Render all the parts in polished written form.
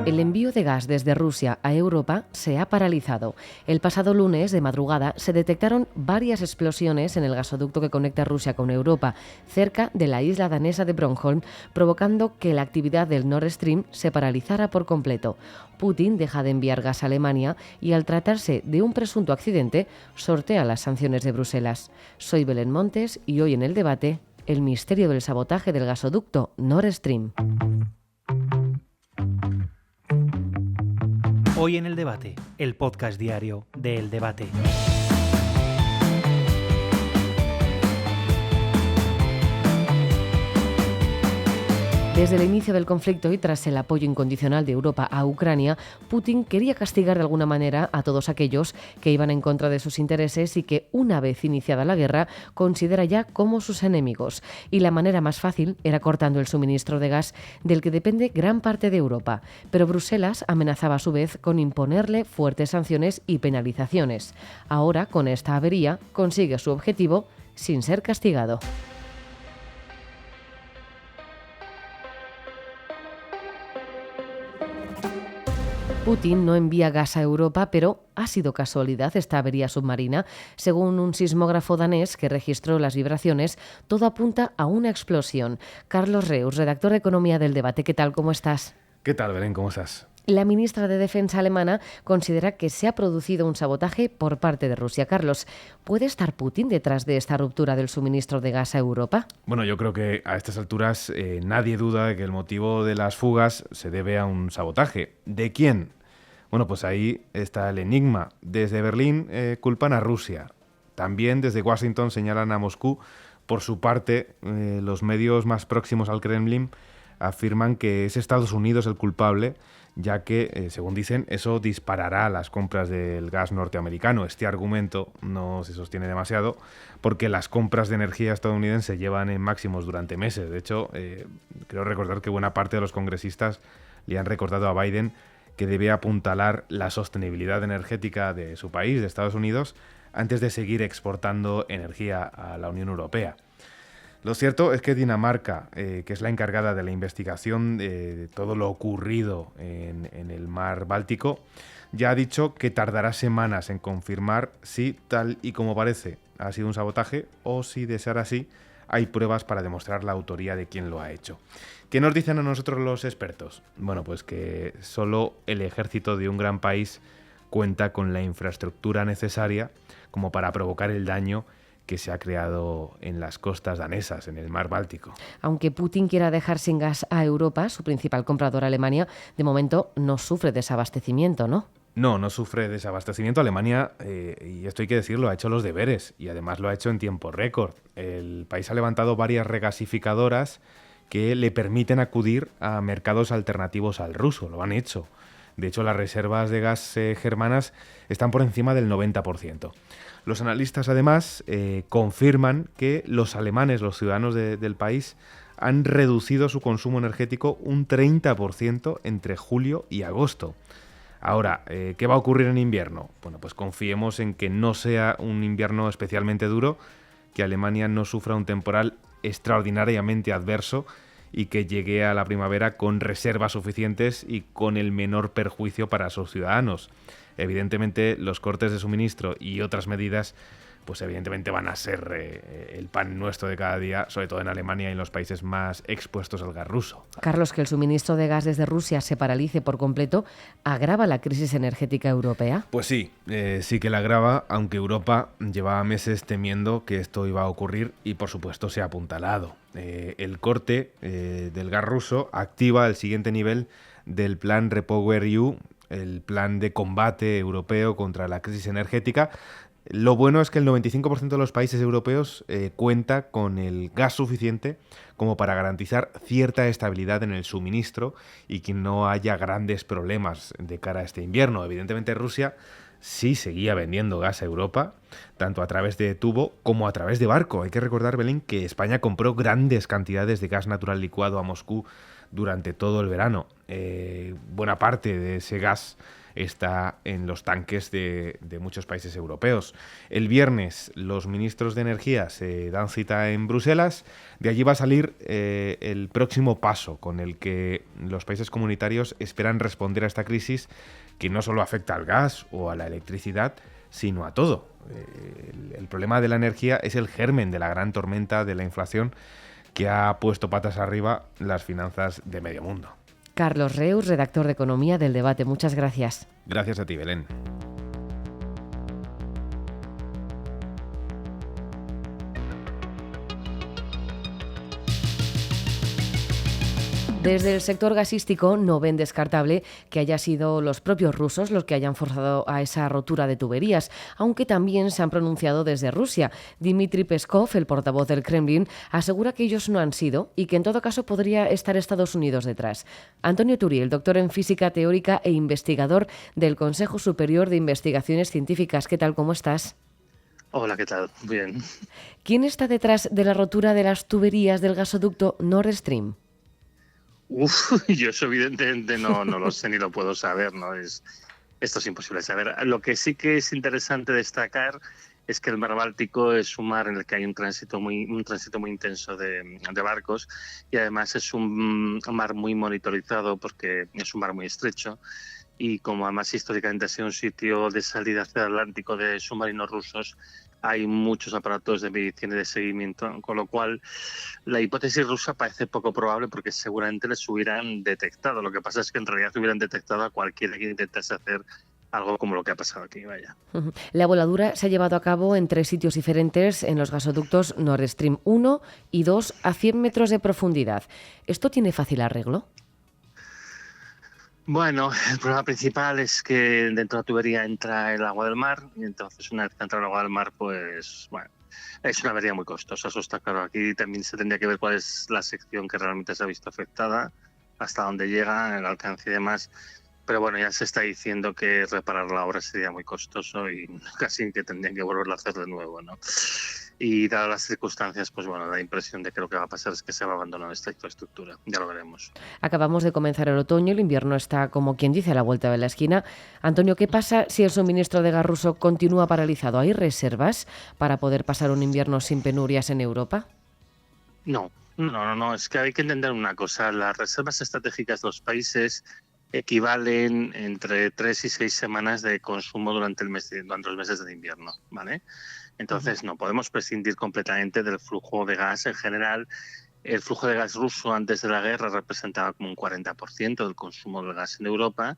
El envío de gas desde Rusia a Europa se ha paralizado. El pasado lunes, de madrugada, se detectaron varias explosiones en el gasoducto que conecta Rusia con Europa, cerca de la isla danesa de Bornholm, provocando que la actividad del Nord Stream se paralizara por completo. Putin deja de enviar gas a Alemania y, al tratarse de un presunto accidente, sortea las sanciones de Bruselas. Soy Belén Montes y hoy en el debate, el misterio del sabotaje del gasoducto Nord Stream. Hoy en el debate, el podcast diario de El Debate. Desde el inicio del conflicto y tras el apoyo incondicional de Europa a Ucrania, Putin quería castigar de alguna manera a todos aquellos que iban en contra de sus intereses y que, una vez iniciada la guerra, considera ya como sus enemigos. Y la manera más fácil era cortando el suministro de gas del que depende gran parte de Europa. Pero Bruselas amenazaba a su vez con imponerle fuertes sanciones y penalizaciones. Ahora, con esta avería, consigue su objetivo sin ser castigado. Putin no envía gas a Europa, pero ¿ha sido casualidad esta avería submarina? Según un sismógrafo danés que registró las vibraciones, todo apunta a una explosión. Carlos Reus, redactor de Economía del Debate, ¿qué tal? ¿Cómo estás? ¿Qué tal, Belén? ¿Cómo estás? La ministra de Defensa alemana considera que se ha producido un sabotaje por parte de Rusia. Carlos, ¿puede estar Putin detrás de esta ruptura del suministro de gas a Europa? Bueno, yo creo que a estas alturas nadie duda de que el motivo de las fugas se debe a un sabotaje. ¿De quién? Bueno, pues ahí está el enigma. Desde Berlín culpan a Rusia. También desde Washington señalan a Moscú. Por su parte, los medios más próximos al Kremlin afirman que es Estados Unidos el culpable, ya que, según dicen, eso disparará las compras del gas norteamericano. Este argumento no se sostiene demasiado porque las compras de energía estadounidense llevan en máximos durante meses. De hecho, creo recordar que buena parte de los congresistas le han recordado a Biden que debe apuntalar la sostenibilidad energética de su país, de Estados Unidos, antes de seguir exportando energía a la Unión Europea. Lo cierto es que Dinamarca, que es la encargada de la investigación de todo lo ocurrido en el mar Báltico, ya ha dicho que tardará semanas en confirmar si, tal y como parece, ha sido un sabotaje o, si de ser así, hay pruebas para demostrar la autoría de quien lo ha hecho. ¿Qué nos dicen a nosotros los expertos? Bueno, pues que solo el ejército de un gran país cuenta con la infraestructura necesaria como para provocar el daño que se ha creado en las costas danesas, en el mar Báltico. Aunque Putin quiera dejar sin gas a Europa, su principal comprador, Alemania, de momento no sufre desabastecimiento, ¿no? No sufre desabastecimiento. Alemania, y esto hay que decirlo, ha hecho los deberes y además lo ha hecho en tiempo récord. El país ha levantado varias regasificadoras que le permiten acudir a mercados alternativos al ruso. Lo han hecho. De hecho, las reservas de gas germanas están por encima del 90%. Los analistas, además, confirman que los alemanes, los ciudadanos del país, han reducido su consumo energético un 30% entre julio y agosto. Ahora, ¿qué va a ocurrir en invierno? Bueno, pues confiemos en que no sea un invierno especialmente duro, que Alemania no sufra un temporal extraordinariamente adverso y que llegue a la primavera con reservas suficientes y con el menor perjuicio para sus ciudadanos. Evidentemente, los cortes de suministro y otras medidas, pues evidentemente van a ser el pan nuestro de cada día, sobre todo en Alemania y en los países más expuestos al gas ruso. Carlos, que el suministro de gas desde Rusia se paralice por completo, ¿agrava la crisis energética europea? Pues sí, sí que la agrava, aunque Europa llevaba meses temiendo que esto iba a ocurrir y por supuesto se ha apuntalado. El corte del gas ruso activa el siguiente nivel del plan REPowerEU, el plan de combate europeo contra la crisis energética. Lo bueno es que el 95% de los países europeos cuenta con el gas suficiente como para garantizar cierta estabilidad en el suministro y que no haya grandes problemas de cara a este invierno. Evidentemente, Rusia sí seguía vendiendo gas a Europa, tanto a través de tubo como a través de barco. Hay que recordar, Belén, que España compró grandes cantidades de gas natural licuado a Moscú durante todo el verano. Buena parte de ese gas está en los tanques de muchos países europeos. El viernes los ministros de Energía se dan cita en Bruselas. De allí va a salir el próximo paso con el que los países comunitarios esperan responder a esta crisis que no solo afecta al gas o a la electricidad, sino a todo. El problema de la energía es el germen de la gran tormenta de la inflación que ha puesto patas arriba las finanzas de medio mundo. Carlos Reus, redactor de Economía del Debate. Muchas gracias. Gracias a ti, Belén. Desde el sector gasístico no ven descartable que haya sido los propios rusos los que hayan forzado a esa rotura de tuberías, aunque también se han pronunciado desde Rusia. Dmitry Peskov, el portavoz del Kremlin, asegura que ellos no han sido y que en todo caso podría estar Estados Unidos detrás. Antonio Turiel, doctor en física teórica e investigador del Consejo Superior de Investigaciones Científicas. ¿Qué tal? ¿Cómo estás? Hola, ¿qué tal? Bien. ¿Quién está detrás de la rotura de las tuberías del gasoducto Nord Stream? Yo eso evidentemente no lo sé ni lo puedo saber, ¿no? Esto es imposible saber. Lo que sí que es interesante destacar es que el mar Báltico es un mar en el que hay un tránsito muy intenso de barcos, y además es un mar muy monitorizado porque es un mar muy estrecho, y como además históricamente ha sido un sitio de salida hacia el Atlántico de submarinos rusos, hay muchos aparatos de medición y de seguimiento, con lo cual la hipótesis rusa parece poco probable porque seguramente les hubieran detectado. Lo que pasa es que en realidad hubieran detectado a cualquiera que intentase hacer algo como lo que ha pasado aquí, vaya. La voladura se ha llevado a cabo en 3 sitios diferentes en los gasoductos Nord Stream 1 y 2 a 100 metros de profundidad. ¿Esto tiene fácil arreglo? Bueno, el problema principal es que dentro de la tubería entra el agua del mar, y entonces una vez que entra el agua del mar, pues bueno, es una avería muy costosa, eso está claro. Aquí también se tendría que ver cuál es la sección que realmente se ha visto afectada, hasta dónde llega, el alcance y demás. Pero bueno, ya se está diciendo que reparar la obra sería muy costoso y casi que tendrían que volverlo a hacer de nuevo, ¿no? Y dadas las circunstancias, pues bueno, la impresión de que lo que va a pasar es que se va a abandonar esta infraestructura. Ya lo veremos. Acabamos de comenzar el otoño, el invierno está, como quien dice, a la vuelta de la esquina. Antonio, ¿qué pasa si el suministro de gas ruso continúa paralizado? ¿Hay reservas para poder pasar un invierno sin penurias en Europa? No. Es que hay que entender una cosa. Las reservas estratégicas de los países equivalen entre 3 y 6 semanas de consumo durante los meses de invierno, ¿vale? Entonces no podemos prescindir completamente del flujo de gas en general. El flujo de gas ruso antes de la guerra representaba como un 40% del consumo del gas en Europa,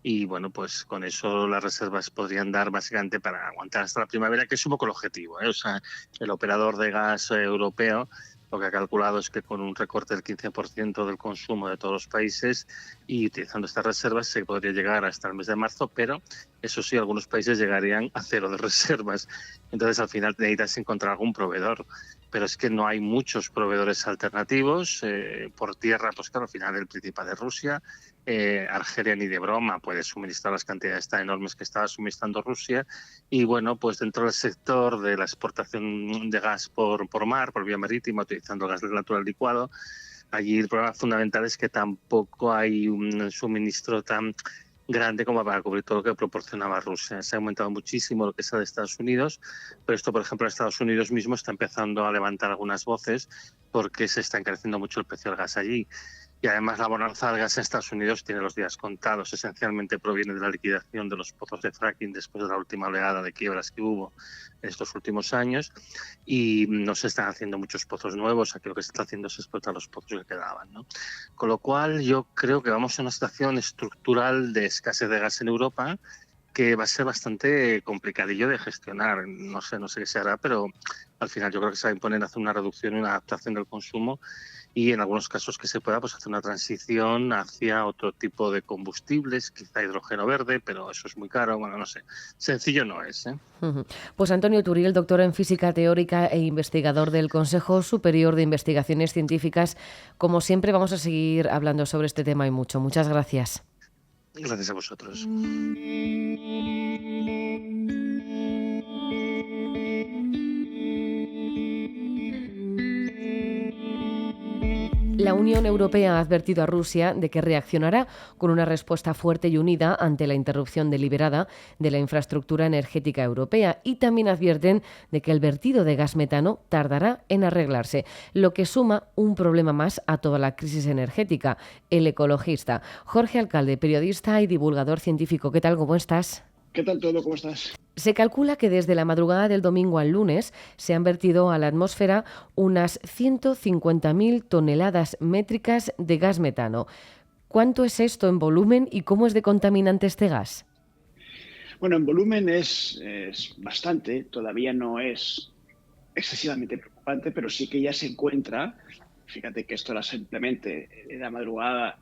y bueno, pues con eso las reservas podrían dar básicamente para aguantar hasta la primavera, que es un poco el objetivo, ¿eh? O sea, el operador de gas europeo lo que ha calculado es que con un recorte del 15% del consumo de todos los países y utilizando estas reservas se podría llegar hasta el mes de marzo, pero eso sí, algunos países llegarían a 0 de reservas. Entonces al final necesitas encontrar algún proveedor, pero es que no hay muchos proveedores alternativos. Por tierra, pues claro, al final el principal es Rusia. Argelia ni de broma puede suministrar las cantidades tan enormes que estaba suministrando Rusia, y bueno, pues dentro del sector de la exportación de gas por mar, por vía marítima, utilizando gas natural licuado, allí el problema fundamental es que tampoco hay un suministro tan grande como para cubrir todo lo que proporcionaba Rusia. Se ha aumentado muchísimo lo que es de Estados Unidos, pero esto, por ejemplo, en Estados Unidos mismo está empezando a levantar algunas voces porque se está encareciendo mucho el precio del gas allí. Y además la bonanza del gas en Estados Unidos tiene los días contados. Esencialmente proviene de la liquidación de los pozos de fracking después de la última oleada de quiebras que hubo en estos últimos años, y no se están haciendo muchos pozos nuevos. Aquí lo que se está haciendo es explotar los pozos que quedaban, ¿no? Con lo cual yo creo que vamos a una situación estructural de escasez de gas en Europa que va a ser bastante complicadillo de gestionar. No sé qué se hará, pero al final yo creo que se va a imponer hacer una reducción y una adaptación del consumo, y en algunos casos que se pueda, pues hacer una transición hacia otro tipo de combustibles, quizá hidrógeno verde, pero eso es muy caro. Bueno, no sé, sencillo no es, ¿eh? Pues Antonio Turiel, doctor en física teórica e investigador del Consejo Superior de Investigaciones Científicas. Como siempre, vamos a seguir hablando sobre este tema y mucho. Muchas gracias. Gracias a vosotros. La Unión Europea ha advertido a Rusia de que reaccionará con una respuesta fuerte y unida ante la interrupción deliberada de la infraestructura energética europea, y también advierten de que el vertido de gas metano tardará en arreglarse, lo que suma un problema más a toda la crisis energética. El ecologista Jorge Alcalde, periodista y divulgador científico. ¿Qué tal? ¿Cómo estás? ¿Qué tal todo? ¿Cómo estás? Se calcula que desde la madrugada del domingo al lunes se han vertido a la atmósfera unas 150.000 toneladas métricas de gas metano. ¿Cuánto es esto en volumen y cómo es de contaminante este gas? Bueno, en volumen es bastante, todavía no es excesivamente preocupante, pero sí que ya se encuentra, fíjate que esto era simplemente de la madrugada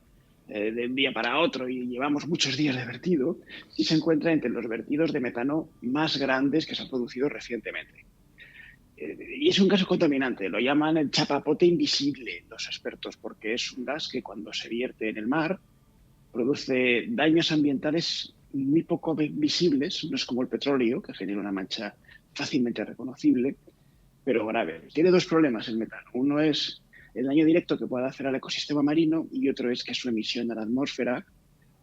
de un día para otro y llevamos muchos días de vertido, y se encuentra entre los vertidos de metano más grandes que se han producido recientemente. Y es un gas contaminante, lo llaman el chapapote invisible los expertos, porque es un gas que cuando se vierte en el mar produce daños ambientales muy poco visibles, no es como el petróleo, que genera una mancha fácilmente reconocible, pero grave. Tiene dos problemas el metano. Uno es el daño directo que puede hacer al ecosistema marino y otro es que su emisión a la atmósfera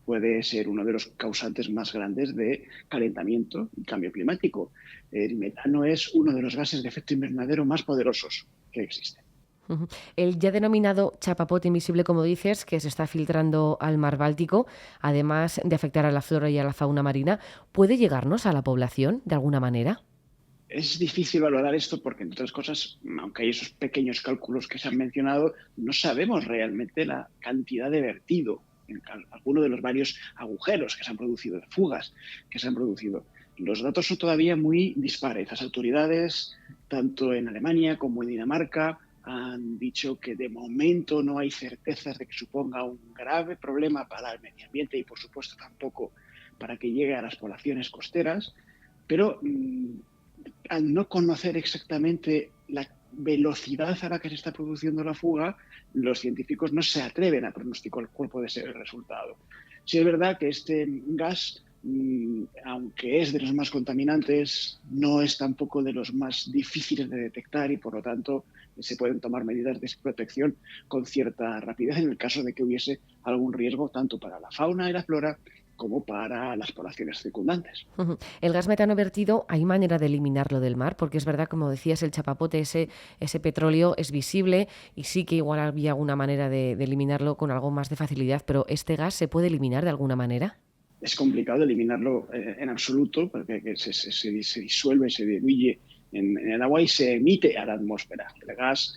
puede ser uno de los causantes más grandes de calentamiento y cambio climático. El metano es uno de los gases de efecto invernadero más poderosos que existen. El ya denominado chapapote invisible, como dices, que se está filtrando al mar Báltico, además de afectar a la flora y a la fauna marina, ¿puede llegarnos a la población de alguna manera? Es difícil valorar esto porque, entre otras cosas, aunque hay esos pequeños cálculos que se han mencionado, no sabemos realmente la cantidad de vertido en alguno de los varios agujeros que se han producido, fugas que se han producido. Los datos son todavía muy dispares. Las autoridades, tanto en Alemania como en Dinamarca, han dicho que de momento no hay certezas de que suponga un grave problema para el medio ambiente y, por supuesto, tampoco para que llegue a las poblaciones costeras, pero al no conocer exactamente la velocidad a la que se está produciendo la fuga, los científicos no se atreven a pronosticar cuál puede ser el resultado. Sí es verdad que este gas, aunque es de los más contaminantes, no es tampoco de los más difíciles de detectar y, por lo tanto, se pueden tomar medidas de protección con cierta rapidez en el caso de que hubiese algún riesgo tanto para la fauna y la flora como para las poblaciones circundantes. El gas metano vertido, ¿hay manera de eliminarlo del mar? Porque es verdad, como decías, el chapapote, ese petróleo es visible y sí que igual había alguna manera de eliminarlo con algo más de facilidad, pero ¿este gas se puede eliminar de alguna manera? Es complicado eliminarlo en absoluto porque se disuelve, se diluye en el agua y se emite a la atmósfera. El gas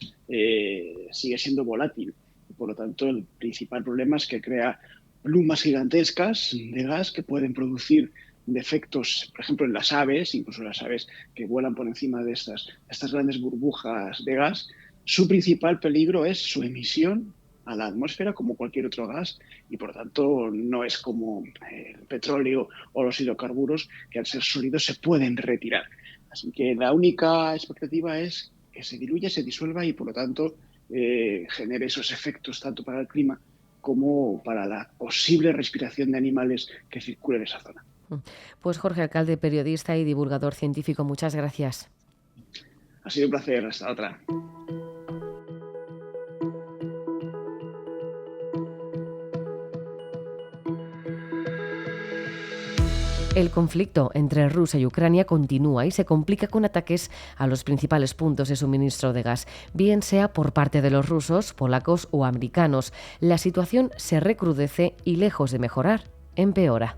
sigue siendo volátil y, por lo tanto, el principal problema es que crea plumas gigantescas de gas que pueden producir defectos, por ejemplo, en las aves, incluso las aves que vuelan por encima de estas grandes burbujas de gas. Su principal peligro es su emisión a la atmósfera como cualquier otro gas y, por tanto, no es como el petróleo o los hidrocarburos que al ser sólidos se pueden retirar. Así que la única expectativa es que se diluya, se disuelva y, por lo tanto, genere esos efectos tanto para el clima como para la posible respiración de animales que circulen en esa zona. Pues Jorge Alcalde, periodista y divulgador científico, muchas gracias. Ha sido un placer. Hasta otra. El conflicto entre Rusia y Ucrania continúa y se complica con ataques a los principales puntos de suministro de gas, bien sea por parte de los rusos, polacos o americanos. La situación se recrudece y, lejos de mejorar, empeora.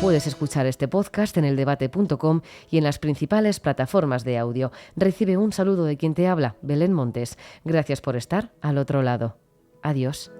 Puedes escuchar este podcast en eldebate.com y en las principales plataformas de audio. Recibe un saludo de quien te habla, Belén Montes. Gracias por estar al otro lado. Adiós.